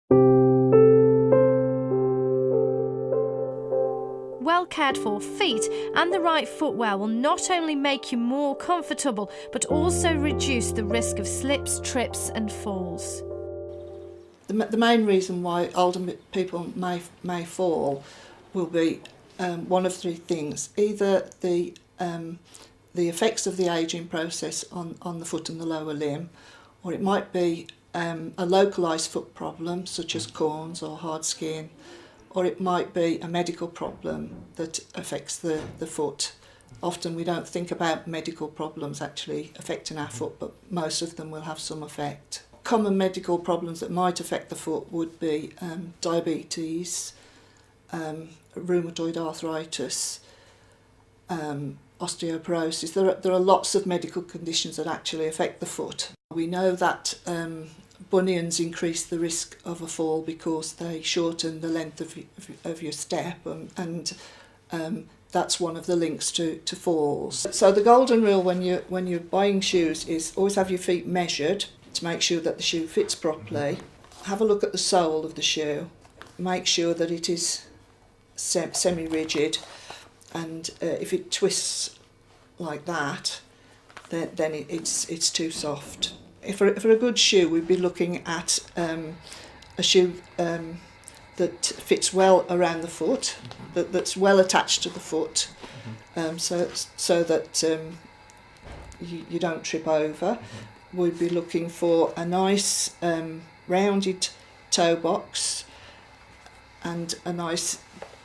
Well cared for feet and the right footwear will not only make you more comfortable but also reduce the risk of slips, trips and falls. The main reason why older people may fall will be one of three things: either the effects of the ageing process on the foot and the lower limb, or it might be a localised foot problem such as corns or hard skin, or it might be a medical problem that affects the foot. Often we don't think about medical problems actually affecting our foot, but most of them will have some effect. Common medical problems that might affect the foot would be diabetes, rheumatoid arthritis, osteoporosis. There are lots of medical conditions that actually affect the foot. We know that bunions increase the risk of a fall because they shorten the length of your step, and that's one of the links to falls. So the golden rule when you're buying shoes is always have your feet measured to make sure that the shoe fits properly. Have a look at the sole of the shoe, make sure that it is semi-rigid, and if it twists like that, then it's too soft. For a good shoe, we'd be looking at a shoe that fits well around the foot, that's well attached to the foot, so that you don't trip over. We'd be looking for a nice rounded toe box and a nice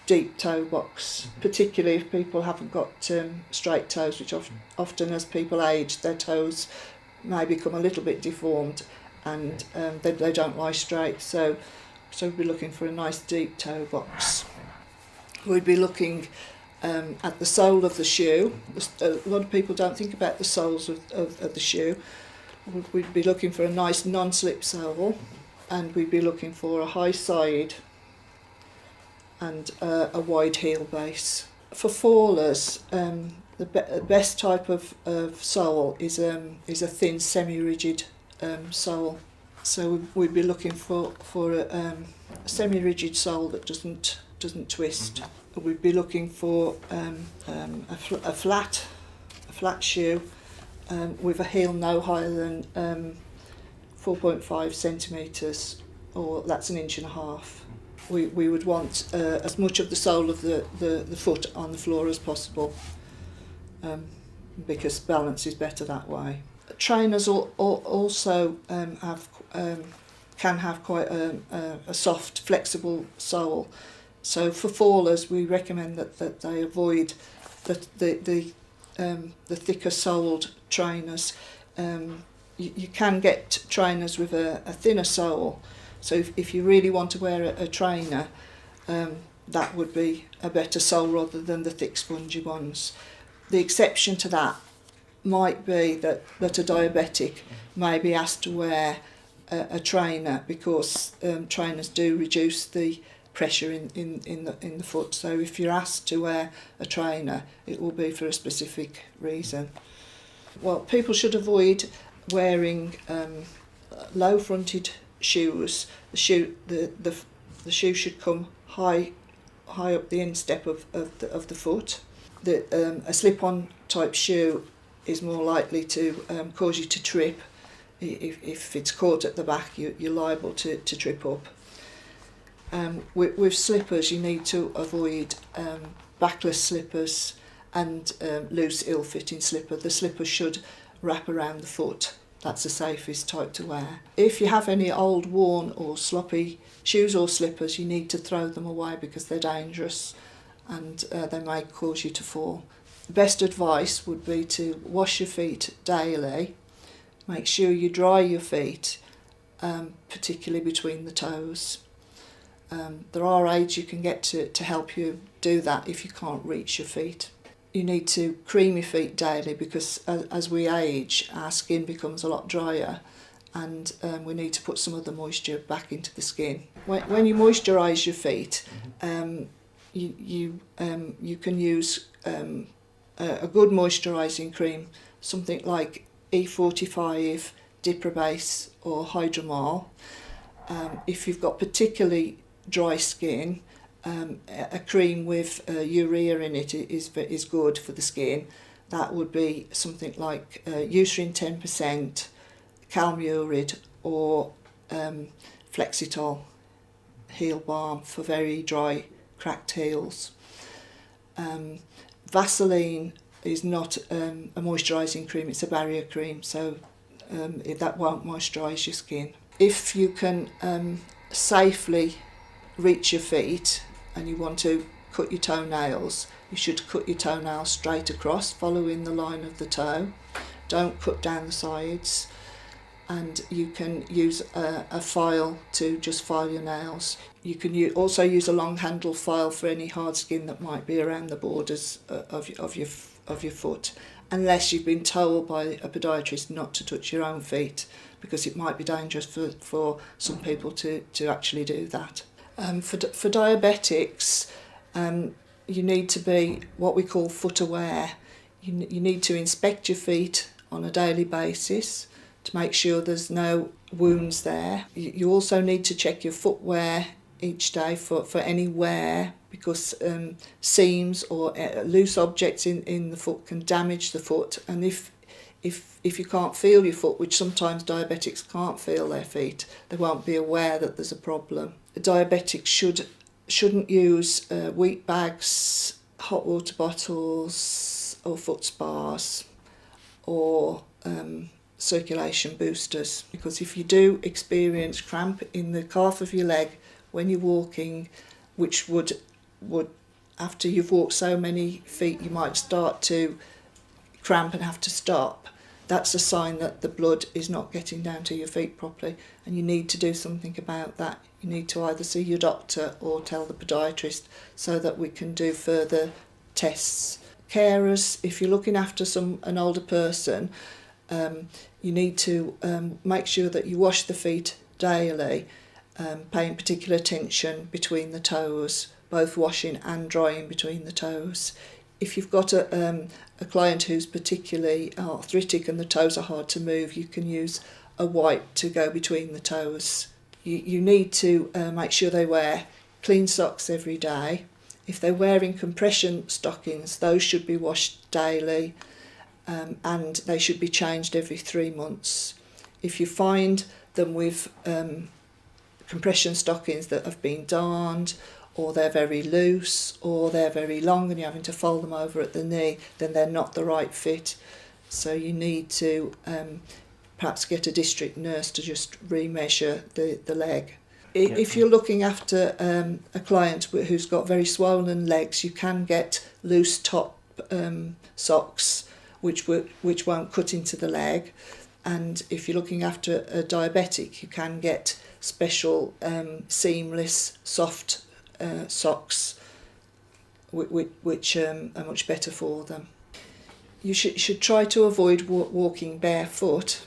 deep toe box, particularly if people haven't got straight toes, which often as people age, their toes may become a little bit deformed and they don't lie straight. So we'd be looking for a nice deep toe box. We'd be looking at the sole of the shoe. A lot of people don't think about the soles of the shoe. We'd be looking for a nice non-slip sole, and we'd be looking for a high side and a wide heel base. For fallers, the best type of sole is a thin semi-rigid sole. So we'd be looking for a semi-rigid sole that doesn't twist. We'd be looking for a flat shoe with a heel no higher than 4.5 centimetres, or that's 1.5 inches. We would want as much of the sole of the foot on the floor as possible, because balance is better that way. Trainers also can have quite a soft, flexible sole. So for fallers, we recommend that they avoid the thicker soled trainers. You can get trainers with a thinner sole. So if you really want to wear a trainer, that would be a better sole rather than the thick spongy ones. The exception to that might be that a diabetic may be asked to wear a trainer, because trainers do reduce the pressure in the foot. So if you're asked to wear a trainer, it will be for a specific reason. Well, people should avoid wearing low-fronted shoes. The shoe should come high up the instep of the foot. A slip-on type shoe is more likely to cause you to trip. If it's caught at the back, you're liable to trip up. With slippers, you need to avoid backless slippers and loose, ill-fitting slipper. The slipper should wrap around the foot. That's the safest type to wear. If you have any old, worn or sloppy shoes or slippers, you need to throw them away because they're dangerous and they may cause you to fall. The best advice would be to wash your feet daily. Make sure you dry your feet, particularly between the toes. There are aids you can get to help you do that if you can't reach your feet. You need to cream your feet daily because as we age, our skin becomes a lot drier, and we need to put some of the moisture back into the skin. When you moisturise your feet, you can use a good moisturising cream, something like E45, Diprobase or Hydromal. If you've got particularly dry skin, a cream with urea in it is good for the skin. That would be something like Eucerin 10%, Calmurid, or Flexitol heel balm for very dry, cracked heels. Vaseline is not a moisturising cream, it's a barrier cream, so that won't moisturise your skin. If you can safely reach your feet and you want to cut your toenails, you should cut your toenails straight across, following the line of the toe. Don't cut down the sides. And you can use a file to just file your nails. You can also use a long handle file for any hard skin that might be around the borders of your foot, unless you've been told by a podiatrist not to touch your own feet, because it might be dangerous for some people to actually do that. For diabetics, you need to be what we call foot aware. You need to inspect your feet on a daily basis to make sure there's no wounds there. You also need to check your footwear each day for any wear, because seams or loose objects in the foot can damage the foot. And if you can't feel your foot, which sometimes diabetics can't feel their feet, they won't be aware that there's a problem. Diabetics shouldn't use wheat bags, hot water bottles, or foot spas, or circulation boosters, because if you do experience cramp in the calf of your leg when you're walking, which would after you've walked so many feet you might start to cramp and have to stop, that's a sign that the blood is not getting down to your feet properly, and you need to do something about that. You need to either see your doctor or tell the podiatrist so that we can do further tests. Carers, if you're looking after an older person, you need to make sure that you wash the feet daily, paying particular attention between the toes, both washing and drying between the toes. If you've got a client who's particularly arthritic and the toes are hard to move, you can use a wipe to go between the toes. You need to make sure they wear clean socks every day. If they're wearing compression stockings, those should be washed daily, and they should be changed every 3 months. If you find them with compression stockings that have been darned, or they're very loose, or they're very long and you're having to fold them over at the knee, then they're not the right fit. So you need to perhaps get a district nurse to just remeasure the leg. If you're looking after a client who's got very swollen legs, you can get loose top socks which won't cut into the leg. And if you're looking after a diabetic, you can get special seamless soft socks which are much better for them. You should try to avoid walking barefoot,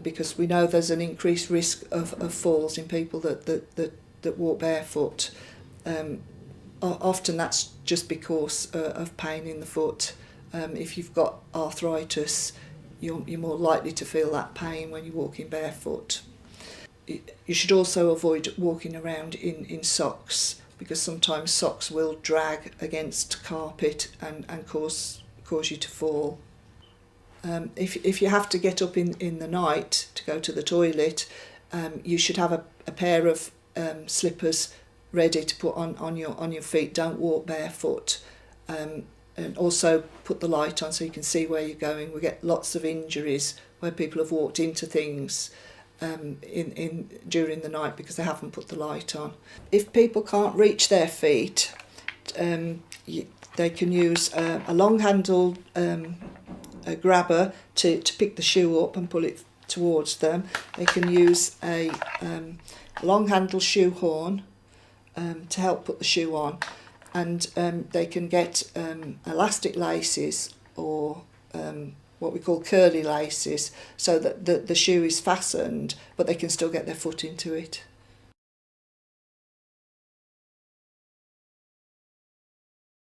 because we know there's an increased risk of falls in people that walk barefoot. Often that's just because of pain in the foot. If you've got arthritis, you're more likely to feel that pain when you're walking barefoot. You should also avoid walking around in socks, because sometimes socks will drag against carpet and cause you to fall. If you have to get up in the night to go to the toilet, you should have a pair of slippers ready to put on your feet. Don't walk barefoot. And also put the light on so you can see where you're going. We get lots of injuries where people have walked into things during the night because they haven't put the light on. If people can't reach their feet, they can use a long-handled grabber to pick the shoe up and pull it towards them. They can use a long-handled shoe horn to help put the shoe on, and they can get elastic laces or what we call curly laces, so that the shoe is fastened but they can still get their foot into it.